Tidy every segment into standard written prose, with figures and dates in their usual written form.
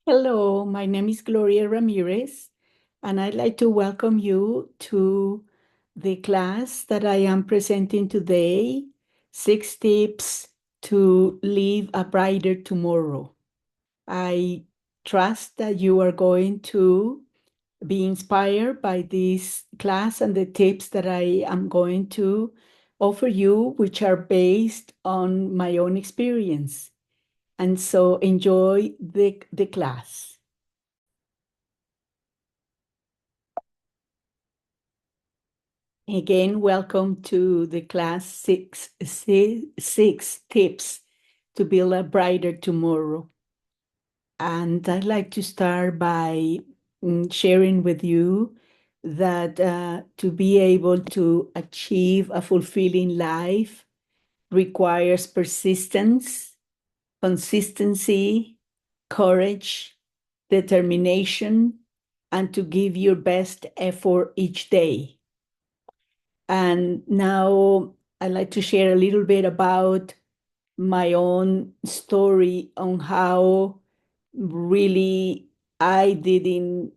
Hello, my name is Gloria Ramirez, and I'd like to welcome you to the class that I am presenting today, 6 Tips to Live a Brighter Tomorrow. I trust that you are going to be inspired by this class and the tips that I am going to offer you, which are based on my own experience. And so enjoy the class. Again, welcome to the class six tips to build a brighter tomorrow. And I'd like to start by sharing with you that to be able to achieve a fulfilling life requires persistence, consistency, courage, determination, and to give your best effort each day. And now I'd like to share a little bit about my own story on how really I didn't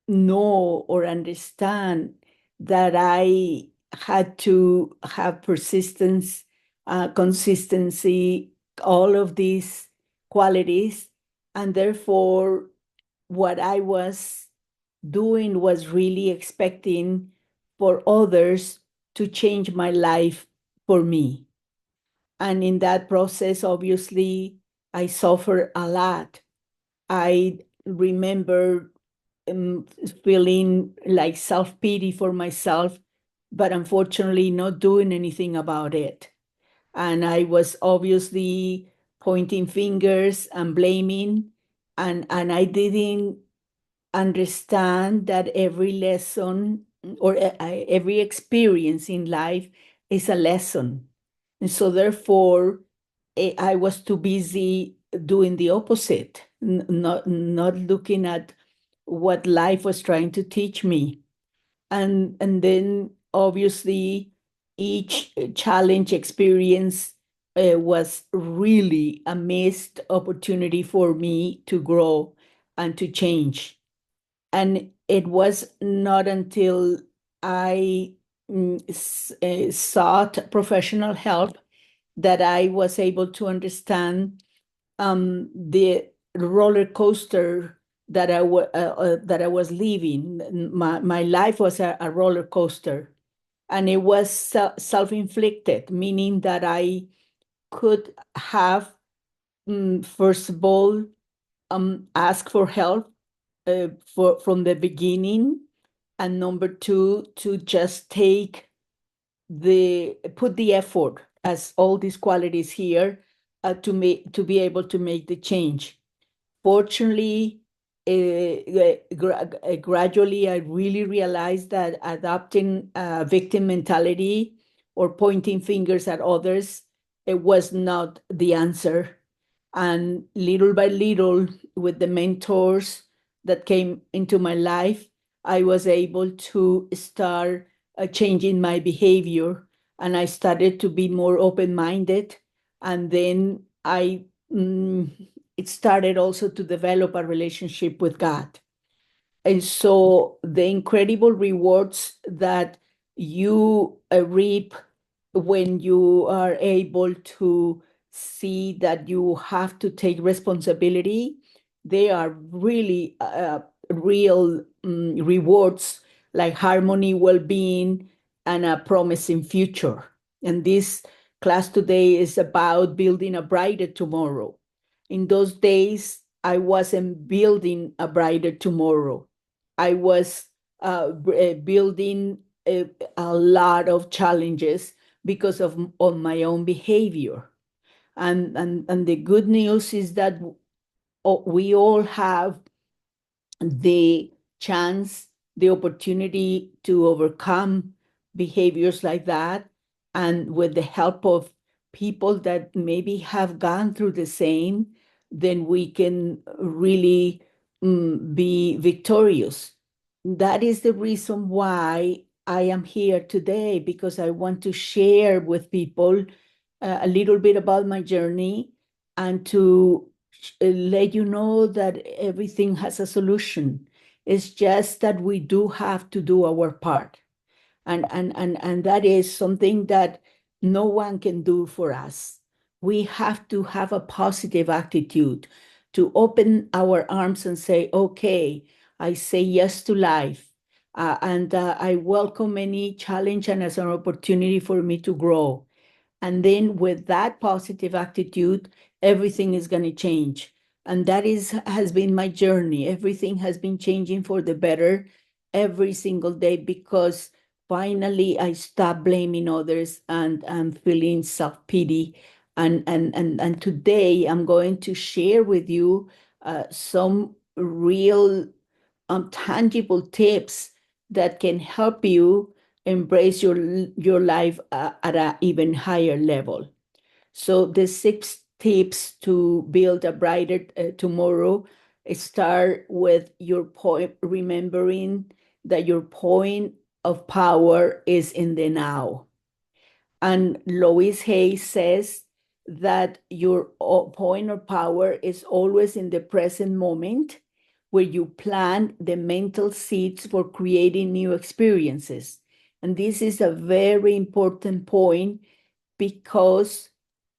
know or understand that I had to have persistence, consistency, all of these qualities. And therefore, what I was doing was really expecting for others to change my life for me. And in that process, obviously, I suffered a lot. I remember um, feeling like self pity for myself, but unfortunately, not doing anything about it. And I was obviously pointing fingers and blaming, and I didn't understand that every lesson or every experience in life is a lesson. And so, therefore, I was too busy doing the opposite, not looking at what life was trying to teach me. And then, obviously, each challenge experience was really a missed opportunity for me to grow and to change. And it was not until I sought professional help that I was able to understand the roller coaster that I was living. My life was a roller coaster, and it was self-inflicted, meaning that I could have, first of all, ask for help from the beginning, and number two, to just put the effort, as all these qualities here, to be able to make the change. Fortunately, gradually, I really realized that adopting a victim mentality or pointing fingers at others, it was not the answer. And little by little, with the mentors that came into my life, I was able to start changing my behavior. And I started to be more open minded. And then it started also to develop a relationship with God. And so the incredible rewards that you reap when you are able to see that you have to take responsibility, they are really real rewards, like harmony, well-being, and a promising future. And this class today is about building a brighter tomorrow. In those days, I wasn't building a brighter tomorrow. I was building a lot of challenges because of on my own behavior. And the good news is that we all have the chance, the opportunity to overcome behaviors like that. And with the help of people that maybe have gone through the same, then we can really be victorious. That is the reason why I am here today, because I want to share with people a little bit about my journey and to let you know that everything has a solution. It's just that we do have to do our part. And that is something that no one can do for us. We have to have a positive attitude, to open our arms and say, okay, I say yes to life. And I welcome any challenge and as an opportunity for me to grow. And then with that positive attitude, everything is going to change. And that has been my journey. Everything has been changing for the better every single day, because finally I stopped blaming others and feeling self-pity. And today I'm going to share with you some real tangible tips that can help you embrace your life at an even higher level. So the 6 tips to build a brighter tomorrow start with your point, remembering that your point of power is in the now. And Louise Hay says that your point of power is always in the present moment, where you plant the mental seeds for creating new experiences. And this is a very important point, because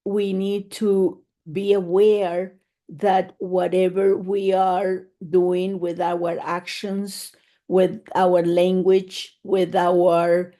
we need to be aware that whatever we are doing with our actions, with our language, with our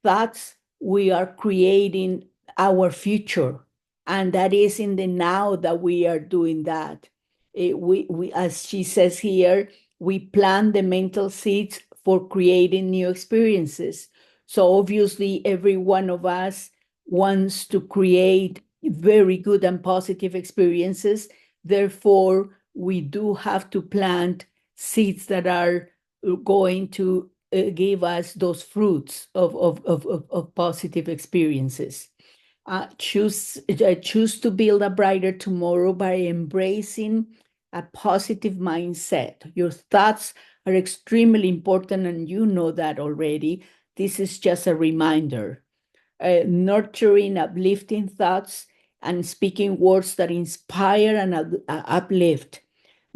thoughts, we are creating our future. And that is in the now that we are doing that. As she says here, we plant the mental seeds for creating new experiences. So obviously, every one of us wants to create very good and positive experiences. Therefore, we do have to plant seeds that are going to give us those fruits of positive experiences. Choose to build a brighter tomorrow by embracing a positive mindset. Your thoughts are extremely important, and you know that already. This is just a reminder. Nurturing uplifting thoughts and speaking words that inspire and uplift.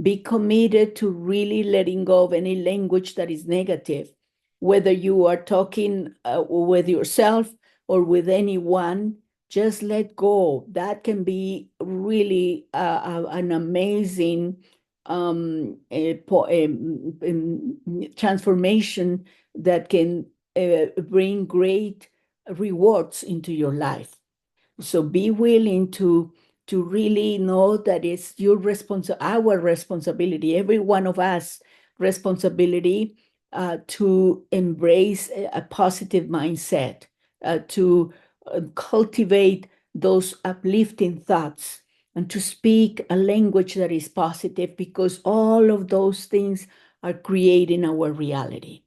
Be committed to really letting go of any language that is negative, whether you are talking with yourself or with anyone. Just let go. That can be really an amazing transformation that can bring great rewards into your life. So be willing to really know that it's our responsibility, every one of us responsibility, to embrace a positive mindset, to cultivate those uplifting thoughts, and to speak a language that is positive, because all of those things are creating our reality.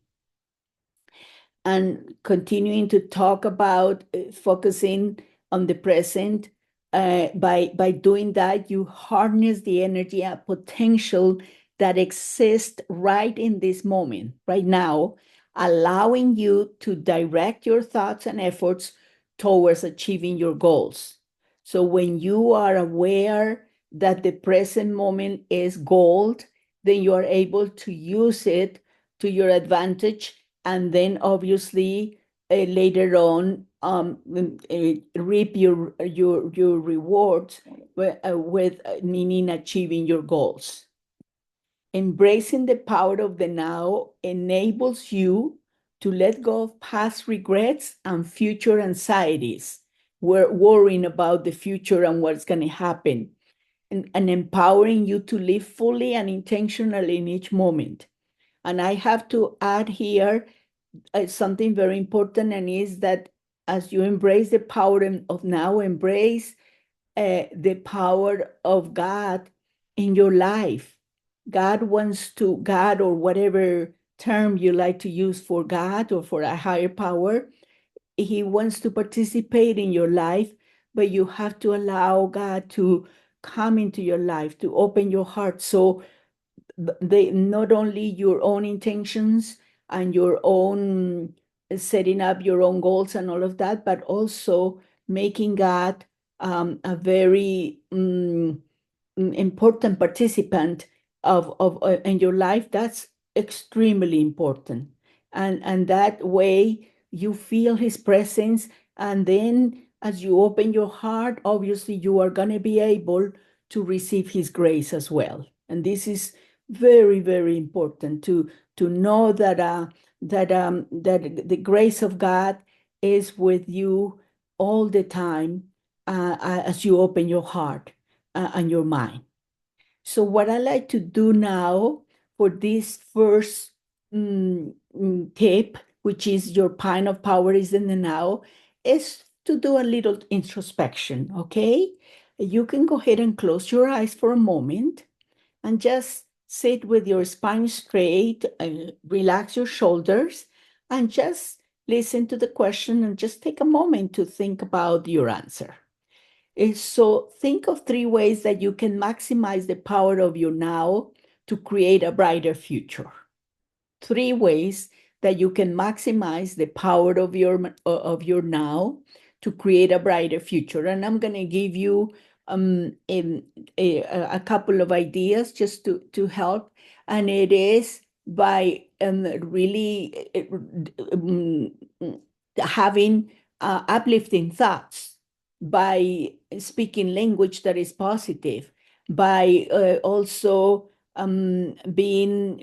And continuing to talk about focusing on the present. By doing that, you harness the energy and potential that exists right in this moment, right now, allowing you to direct your thoughts and efforts towards achieving your goals. So when you are aware that the present moment is gold, then you are able to use it to your advantage, and then obviously later on reap your rewards with meaning achieving your goals. Embracing the power of the now enables you to let go of past regrets and future anxieties. We're worrying about the future and what's going to happen, and empowering you to live fully and intentionally in each moment. And I have to add here something very important, and is that as you embrace the power of now, embrace the power of God in your life. God, or whatever term you like to use for God or for a higher power, He wants to participate in your life, but you have to allow God to come into your life, to open your heart. So they not only your own intentions and your own setting up your own goals and all of that, but also making God a very important participant of in your life, that's extremely important. And that way you feel his presence, and then as you open your heart, obviously you are going to be able to receive his grace as well. And this is very, very important to know that that the grace of God is with you all the time, as you open your heart and your mind. So what I like to do now for this first tip, which is your point of power is in the now, is to do a little introspection, okay? You can go ahead and close your eyes for a moment and just sit with your spine straight, relax your shoulders, and just listen to the question and just take a moment to think about your answer. So think of 3 ways that you can maximize the power of your now to create a brighter future. 3 ways that you can maximize the power of your now to create a brighter future. And I'm going to give you a couple of ideas just to help. And it is by really having uplifting thoughts, by speaking language that is positive, by also being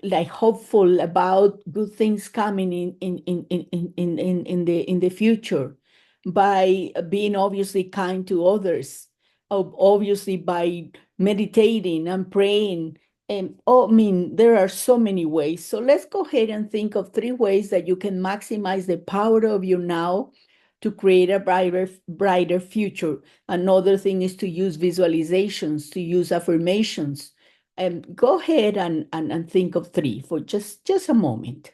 like hopeful about good things coming in the future, by being obviously kind to others, obviously by meditating and praying. And oh, I mean, there are so many ways. So let's go ahead and think of 3 ways that you can maximize the power of you now to create a brighter future. Another thing is to use visualizations, to use affirmations. And go ahead and think of 3 for just a moment.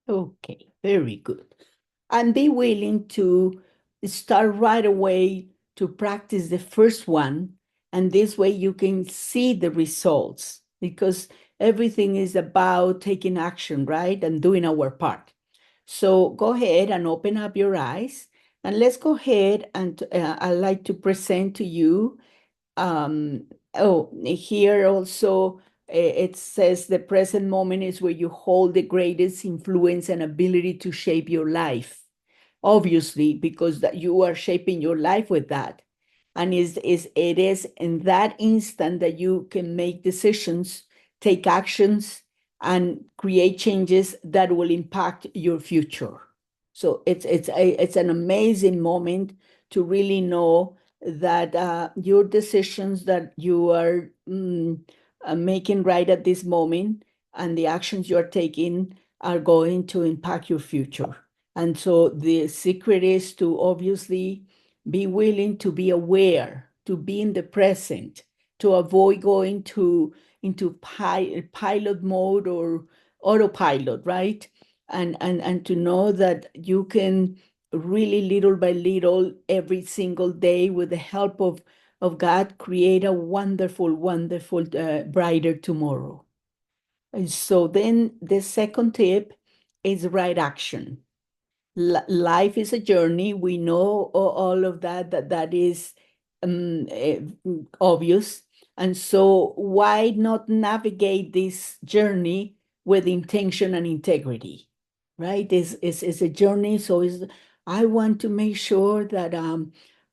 Okay, very good. And be willing to start right away to practice the first one. And this way you can see the results, because everything is about taking action, right? And doing our part. So go ahead and open up your eyes. And let's go ahead and I'd like to present to you. Here also it says the present moment is where you hold the greatest influence and ability to shape your life. Obviously, because that you are shaping your life with that. And it is in that instant that you can make decisions, take actions, and create changes that will impact your future. So it's an amazing moment to really know that your decisions that you are making right at this moment and the actions you are taking are going to impact your future. And so the secret is to obviously be willing to be aware, to be in the present, to avoid going into pilot mode or autopilot, right? And to know that you can really little by little every single day with the help of God create a wonderful, wonderful, brighter tomorrow. And so then the second tip is right action. Life is a journey. We know all of that is obvious. And so why not navigate this journey with intention and integrity, right? It's a journey. So I want to make sure that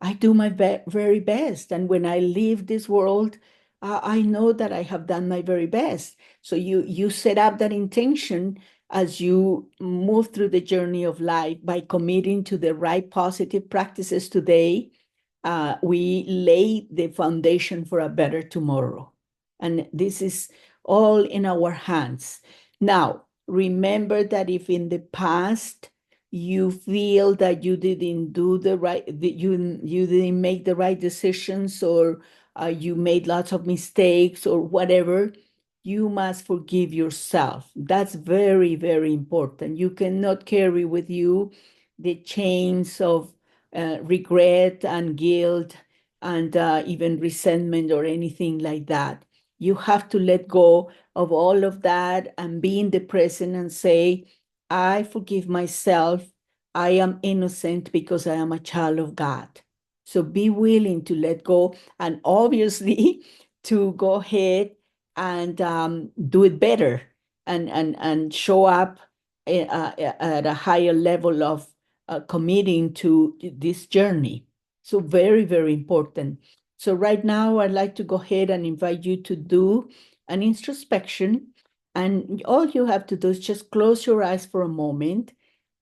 I do my very best. And when I leave this world, I know that I have done my very best. So you set up that intention as you move through the journey of life by committing to the right positive practices today. We lay the foundation for a better tomorrow. And this is all in our hands. Now, remember that if in the past you feel that you didn't do the right, that you didn't make the right decisions, or you made lots of mistakes or whatever, you must forgive yourself. That's very, very important. You cannot carry with you the chains of regret and guilt and even resentment or anything like that. You have to let go of all of that and be in the present and say, I forgive myself. I am innocent because I am a child of God. So be willing to let go and obviously to go ahead and do it better and show up at a higher level of committing to this journey. So very, very important. So right now, I'd like to go ahead and invite you to do an introspection. And all you have to do is just close your eyes for a moment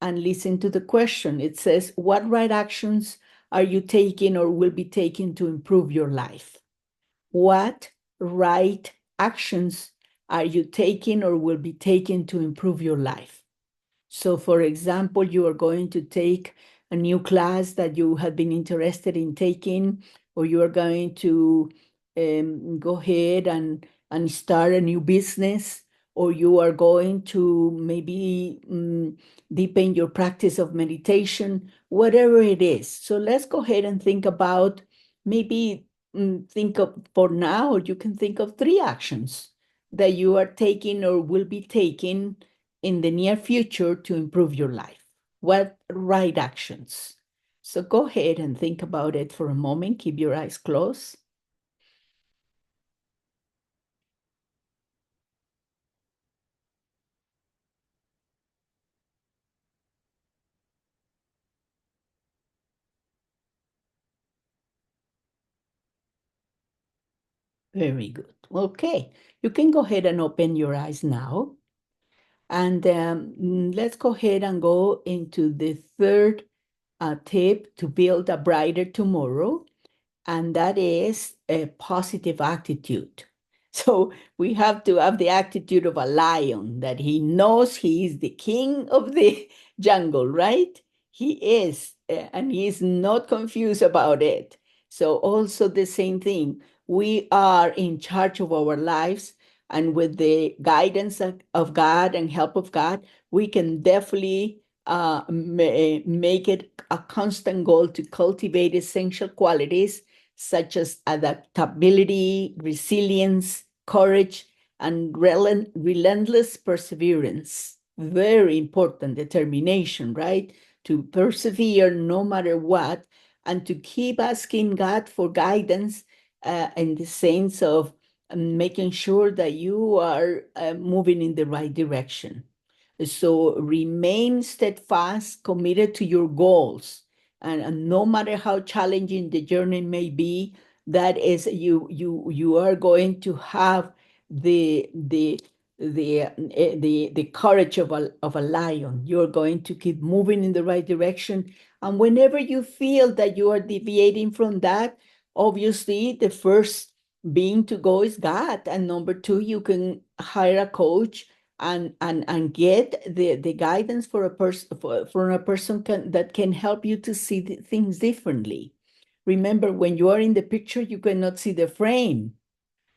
and listen to the question. It says, what right actions are you taking or will be taking to improve your life? What right actions are you taking or will be taking to improve your life? So, for example, you are going to take a new class that you have been interested in taking, or you are going to go ahead and start a new business, or you are going to maybe deepen your practice of meditation, whatever it is. So, let's go ahead and think about maybe think of for now, you can think of 3 actions that you are taking or will be taking in the near future to improve your life? What right actions? So go ahead and think about it for a moment. Keep your eyes closed. Very good. Okay, you can go ahead and open your eyes now. And let's go ahead and go into the third tip to build a brighter tomorrow, and that is a positive attitude. So we have to have the attitude of a lion that he knows he is the king of the jungle, right? He is, and he is not confused about it. So, also the same thing, we are in charge of our lives, and with the guidance of God and help of God, we can definitely make it a constant goal to cultivate essential qualities such as adaptability, resilience, courage, and relentless perseverance. Very important determination, right? To persevere no matter what, and to keep asking God for guidance in the sense of making sure that you are moving in the right direction. So remain steadfast, committed to your goals, and no matter how challenging the journey may be, that is you are going to have the courage of a lion. You're going to keep moving in the right direction, and whenever you feel that you are deviating from that, obviously the first being to go is God, and number two, you can hire a coach and get the guidance for a person for a person that can help you to see things differently. Remember, when you are in the picture, you cannot see the frame.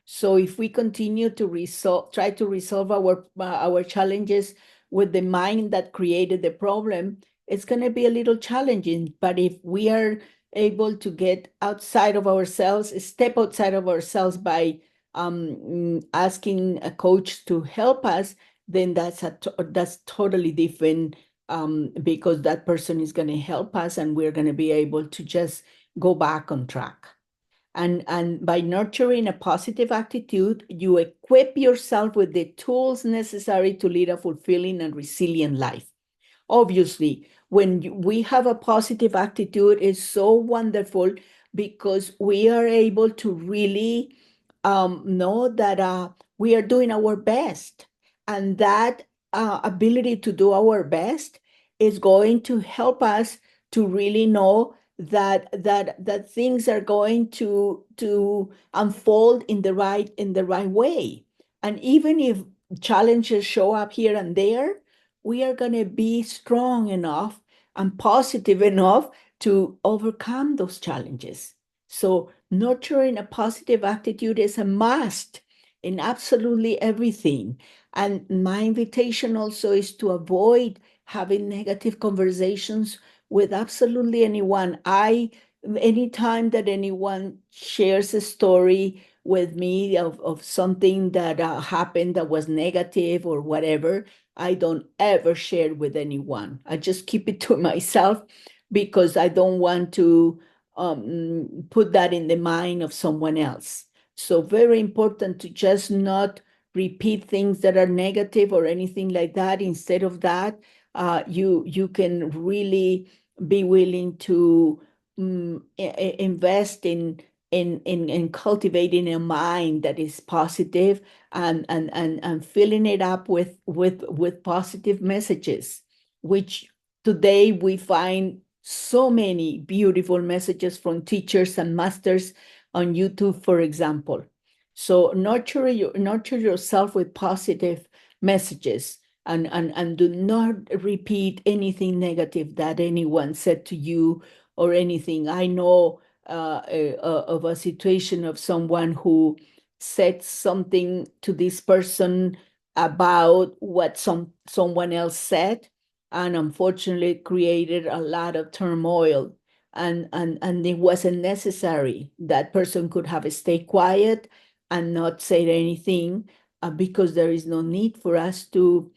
So if we continue to try to resolve our challenges with the mind that created the problem, it's going to be a little challenging. But if we are able to get outside of ourselves, step outside of ourselves by asking a coach to help us, then that's totally different, because that person is going to help us, and we're going to be able to just go back on track. And by nurturing a positive attitude, you equip yourself with the tools necessary to lead a fulfilling and resilient life. Obviously, when we have a positive attitude, it's so wonderful because we are able to really know that we are doing our best. And that ability to do our best is going to help us to really know that things are going to unfold in the right way. And even if challenges show up here and there, we are going to be strong enough and positive enough to overcome those challenges. So, nurturing a positive attitude is a must in absolutely everything. And my invitation also is to avoid having negative conversations with absolutely anyone. I anytime that anyone shares a story with me of something that happened that was negative or whatever, I don't ever share with anyone. I just keep it to myself because I don't want to put that in the mind of someone else. So very important to just not repeat things that are negative or anything like that. Instead of that, you can really be willing to invest in cultivating a mind that is positive and filling it up with positive messages, which today we find so many beautiful messages from teachers and masters on YouTube, for example. So nurture yourself with positive messages and do not repeat anything negative that anyone said to you or anything. I know of a situation of someone who said something to this person about what someone else said, and unfortunately created a lot of turmoil. And it wasn't necessary. That person could have stayed quiet and not said anything, because there is no need for us to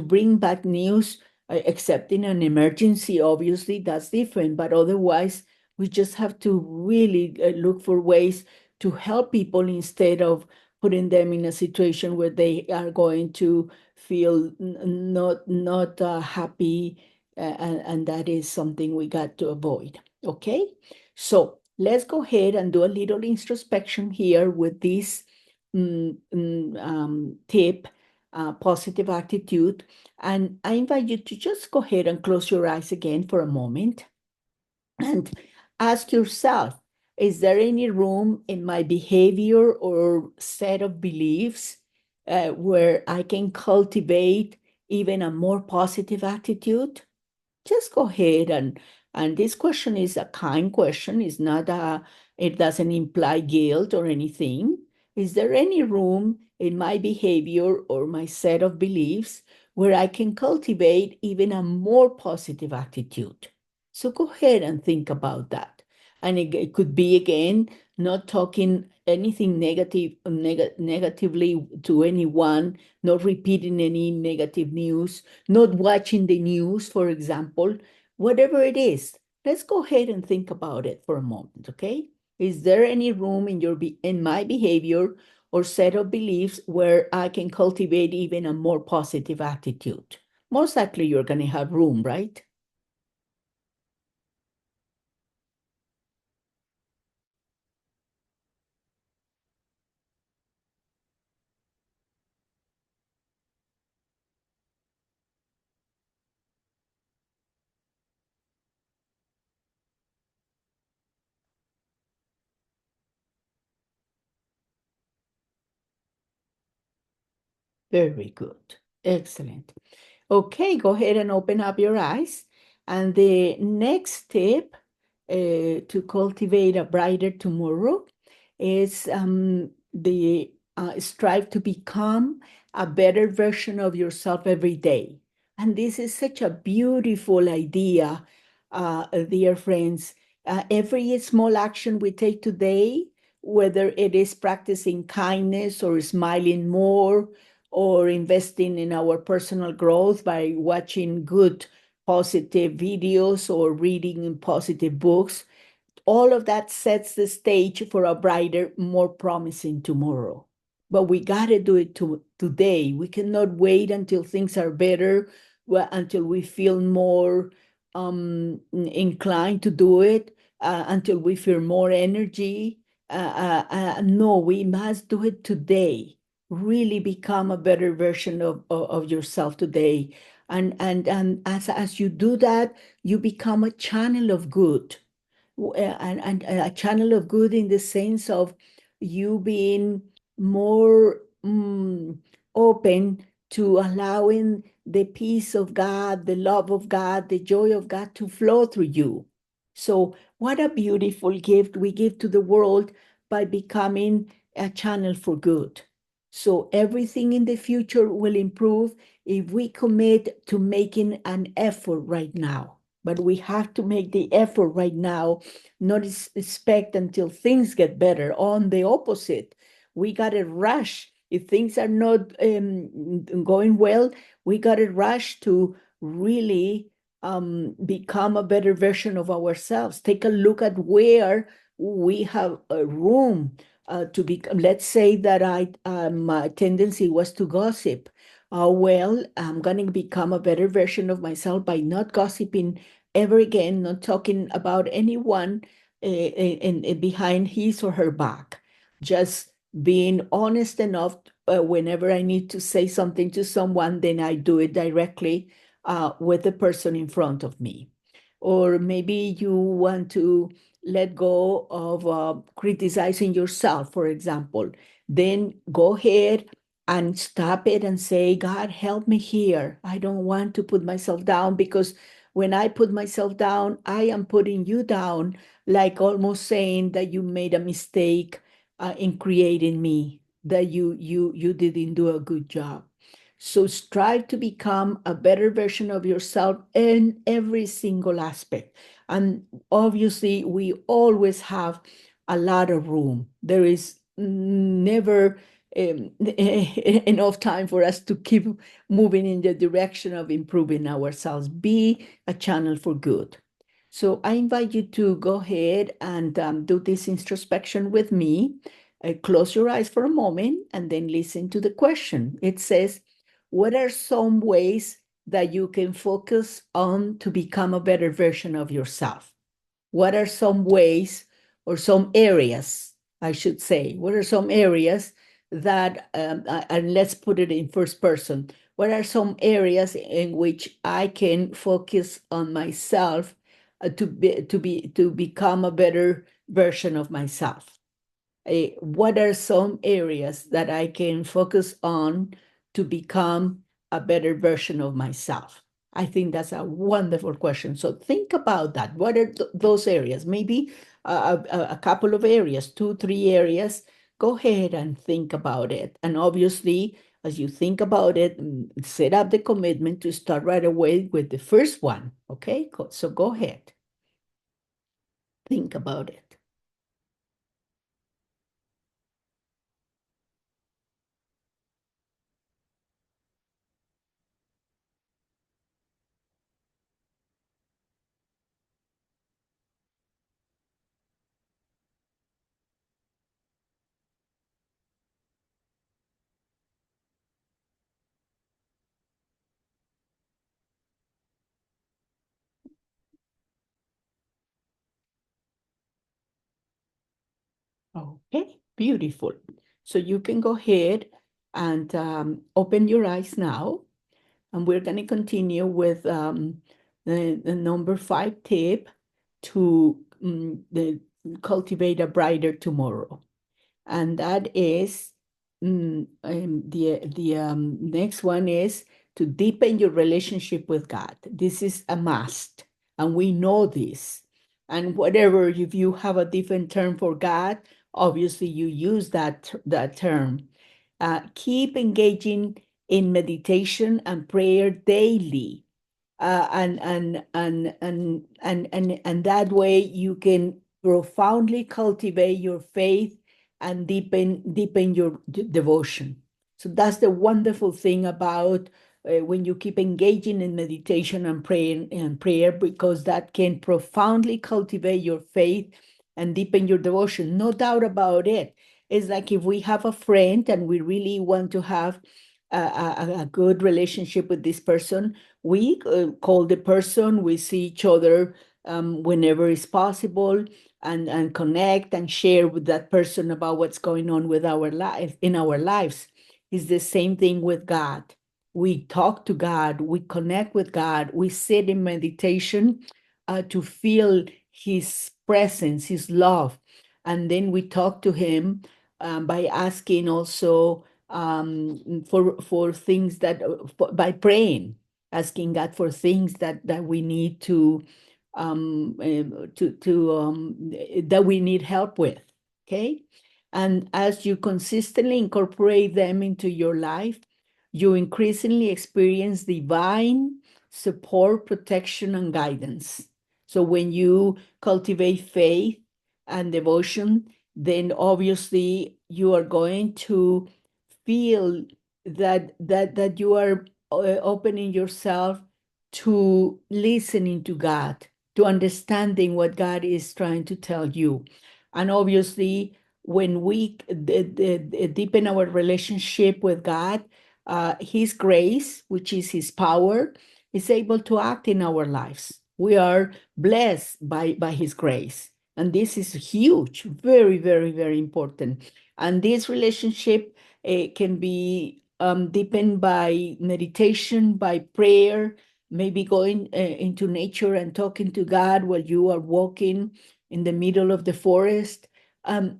bring back news, except in an emergency. Obviously, that's different. But otherwise, we just have to really look for ways to help people instead of putting them in a situation where they are going to feel not happy, and that is something we got to avoid. Okay, so let's go ahead and do a little introspection here with this tip, positive attitude. And I invite you to just go ahead and close your eyes again for a moment and ask yourself, is there any room in my behavior or set of beliefs where I can cultivate even a more positive attitude? Just go ahead and this question is a kind question. It's not it doesn't imply guilt or anything. Is there any room in my behavior or my set of beliefs where I can cultivate even a more positive attitude? So go ahead and think about that. And it could be, again, not talking anything negatively to anyone, not repeating any negative news, not watching the news, for example, whatever it is. Let's go ahead and think about it for a moment, okay? Is there any room in my behavior or set of beliefs where I can cultivate even a more positive attitude? Most likely you're going to have room, right? Very good. Excellent. Okay, go ahead and open up your eyes. And the next tip to cultivate a brighter tomorrow is the strive to become a better version of yourself every day. And this is such a beautiful idea, dear friends. Every small action we take today, whether it is practicing kindness or smiling more or investing in our personal growth by watching good positive videos or reading positive books, all of that sets the stage for a brighter, more promising tomorrow. But we got to do it today. We cannot wait until things are better, until we feel more inclined to do it, until we feel more energy. No, we must do it today. Really become a better version of yourself today. And as you do that, you become a channel of good, and a channel of good in the sense of you being more open to allowing the peace of God, the love of God, the joy of God to flow through you. So, what a beautiful gift we give to the world by becoming a channel for good. So, everything in the future will improve if we commit to making an effort right now. but we have to make the effort right now, not expect until things get better. On the opposite, we got to rush. If things are not going well, we got to rush to really become a better version of ourselves. Take a look at where we have a room to become. Let's say that my tendency was to gossip. Well, I'm going to become a better version of myself by not gossiping ever again, not talking about anyone behind his or her back. Just being honest enough whenever I need to say something to someone, then I do it directly with the person in front of me. Or maybe you want to let go of criticizing yourself, for example. Then go ahead and stop it and say, God, help me here. I don't want to put myself down, because when I put myself down, I am putting you down, like almost saying that you made a mistake in creating me, that you didn't do a good job. So strive to become a better version of yourself in every single aspect. And obviously, we always have a lot of room. There is never enough time for us to keep moving in the direction of improving ourselves. Be a channel for good. So I invite you to go ahead and do this introspection with me. Close your eyes for a moment and then listen to the question. It says, what are some ways that you can focus on to become a better version of yourself? What are some ways or some areas, I should say, what are some areas that, and let's put it in first person, what are some areas in which I can focus on myself to become a better version of myself? What are some areas that I can focus on to become a better version of myself? I think that's a wonderful question. So think about that. What are those areas? Maybe a couple of areas, two, three areas. Go ahead and think about it. And obviously, as you think about it, set up the commitment to start right away with the first one. Okay, so go ahead. Think about it. Okay, beautiful. So you can go ahead and open your eyes now, and we're going to continue with the number 5 tip to cultivate a brighter tomorrow. And that is the next one is to deepen your relationship with God. This is a must, and we know this. And whatever, if you have a different term for God, obviously you use that term. Keep engaging in meditation and prayer daily, and that way you can profoundly cultivate your faith and deepen your devotion. So that's the wonderful thing about when you keep engaging in meditation and prayer, because that can profoundly cultivate your faith and deepen your devotion. No doubt about it. It's like if we have a friend and we really want to have a good relationship with this person, we call the person, we see each other whenever it's possible, and connect and share with that person about what's going on with our life in our lives. It's the same thing with God. We talk to God, we connect with God, we sit in meditation to feel His presence, His love. And then we talk to Him by asking also for things that, by praying, asking God for things that we need that we need help with. Okay. And as you consistently incorporate them into your life, you increasingly experience divine support, protection, and guidance. So when you cultivate faith and devotion, then obviously you are going to feel that you are opening yourself to listening to God, to understanding what God is trying to tell you. And obviously, when we deepen our relationship with God, His grace, which is His power, is able to act in our lives. We are blessed by His grace. And this is huge, very, very, very important. And this relationship can be deepened by meditation, by prayer, maybe going into nature and talking to God while you are walking in the middle of the forest.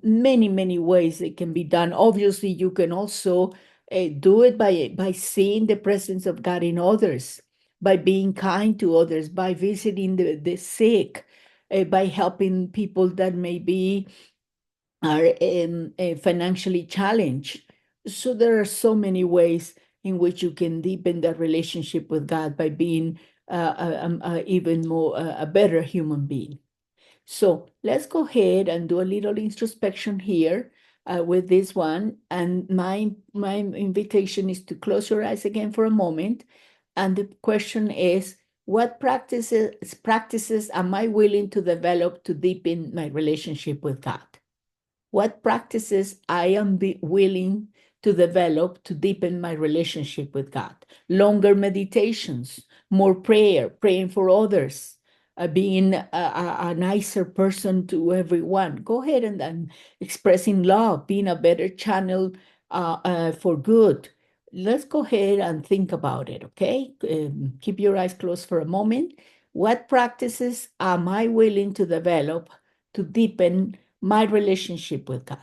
Many, many ways it can be done. Obviously, you can also do it by seeing the presence of God in others, by being kind to others, by visiting the sick, by helping people that maybe are financially challenged. So there are so many ways in which you can deepen that relationship with God by being even more a better human being. So let's go ahead and do a little introspection here with this one. And my invitation is to close your eyes again for a moment. And the question is, what practices am I willing to develop to deepen my relationship with God? What practices I am willing to develop to deepen my relationship with God? Longer meditations, more prayer, praying for others, being a nicer person to everyone. Go ahead and expressing love, being a better channel for good. Let's go ahead and think about it, okay? Keep your eyes closed for a moment. What practices am I willing to develop to deepen my relationship with God?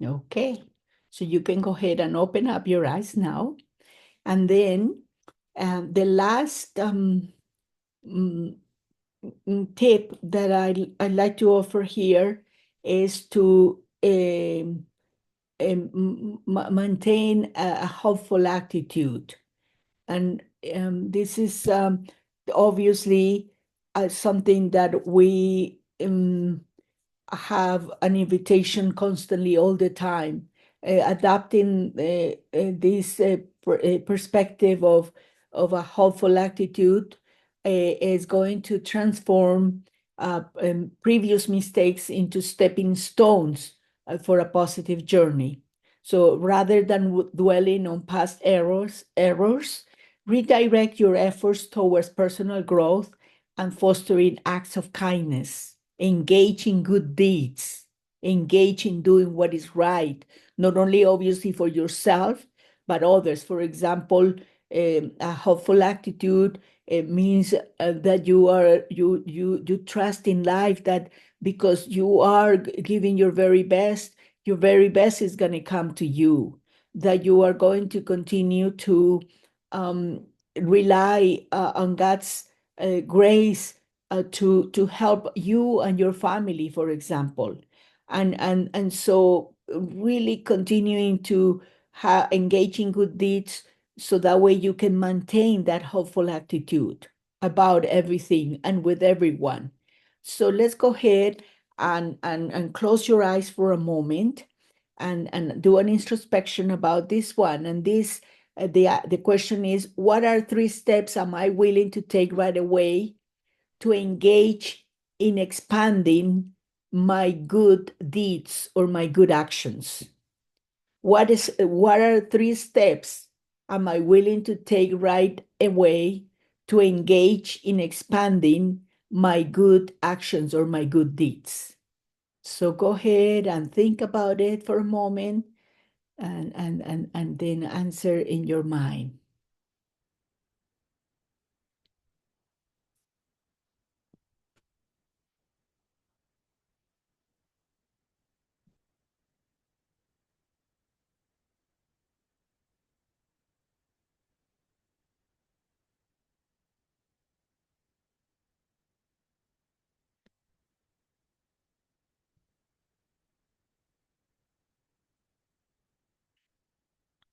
Okay, so you can go ahead and open up your eyes now. And then the last mm, tip that I'd like to offer here is to maintain a hopeful attitude. And this is obviously something that we have an invitation constantly all the time. Adapting this perspective of a hopeful attitude is going to transform previous mistakes into stepping stones for a positive journey. So rather than dwelling on past errors, redirect your efforts towards personal growth and fostering acts of kindness. Engage in good deeds, engage in doing what is right, not only obviously for yourself, but others. For example, a hopeful attitude means that you trust in life, that because you are giving your very best is going to come to you, that you are going to continue to um, rely on God's grace to help you and your family, for example. And so really continuing to engage in good deeds, so that way you can maintain that hopeful attitude about everything and with everyone. So let's go ahead and close your eyes for a moment and do an introspection about this one. And this the question is, what are 3 steps am I willing to take right away to engage in expanding my good deeds or my good actions? What are 3 steps am I willing to take right away to engage in expanding my good actions or my good deeds? So go ahead and think about it for a moment and then answer in your mind.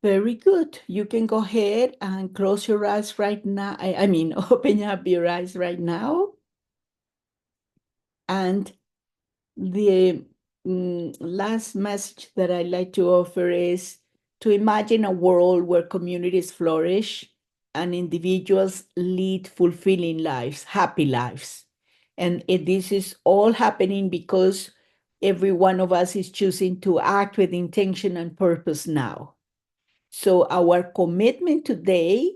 Very good. You can go ahead and close your eyes right now. I mean, open up your eyes right now. And the last message that I'd like to offer is to imagine a world where communities flourish and individuals lead fulfilling lives, happy lives. And this is all happening because every one of us is choosing to act with intention and purpose now. So our commitment today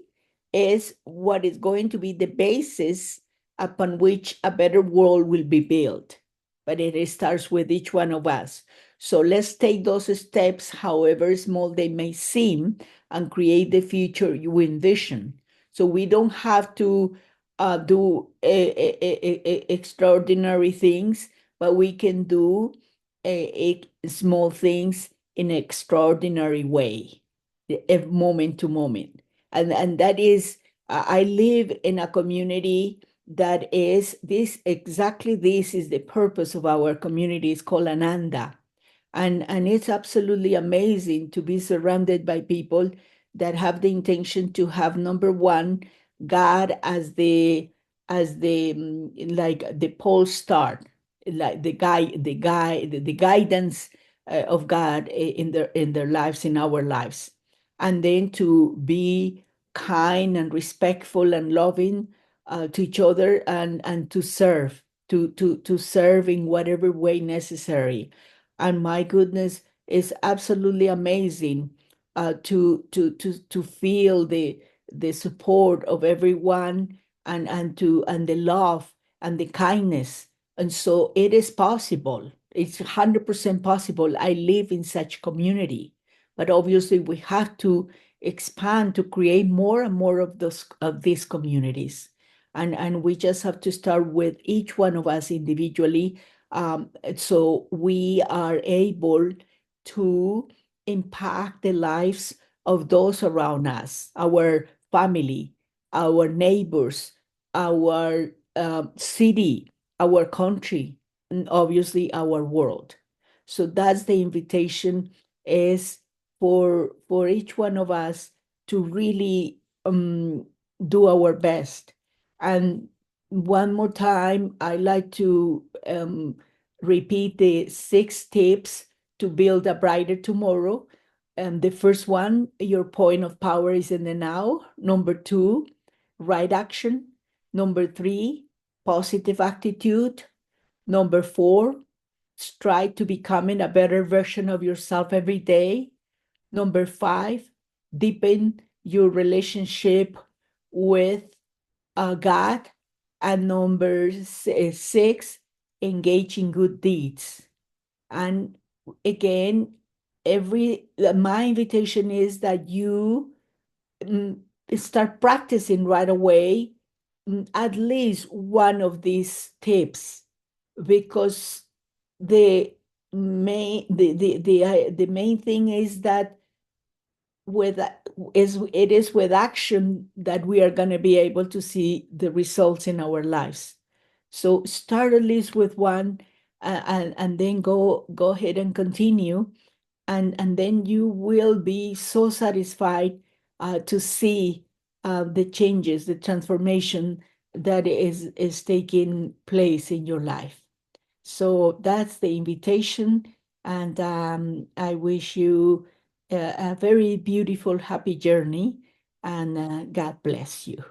is what is going to be the basis upon which a better world will be built. But it starts with each one of us. So let's take those steps, however small they may seem, and create the future you envision. So we don't have to do extraordinary things, but we can do small things in an extraordinary way, moment to moment. And that is, I live in a community that is this, exactly this is the purpose of our community. It's called Ananda. And it's absolutely amazing to be surrounded by people that have the intention to have, number one, God as the like the pole star, like the guidance of God in their lives, in our lives. And then to be kind and respectful and loving to each other, and to serve, to serve in whatever way necessary. And my goodness, it's absolutely amazing to feel the support of everyone, and the love and the kindness. And so it is possible. It's 100% possible. I live in such community, but obviously we have to expand to create more and more of these communities. And we just have to start with each one of us individually, so we are able to impact the lives of those around us, our family, our neighbors, our city, our country, and obviously our world. So that's the invitation, is for each one of us to really do our best. And one more time, I like to repeat the 6 tips to build a brighter tomorrow. The first one, your point of power is in the now. Number 2, right action. Number 3, positive attitude. Number 4, strive to becoming a better version of yourself every day. Number 5, deepen your relationship with God. And number 6, engage in good deeds. And again, my invitation is that you mm, start practicing right away, at least one of these tips, because the the main thing is that with it is with action that we are going to be able to see the results in our lives. So start at least with one, and then go ahead and continue, and then you will be so satisfied to see the changes, the transformation that is taking place in your life. So that's the invitation, and I wish you a very beautiful, happy journey, and God bless you.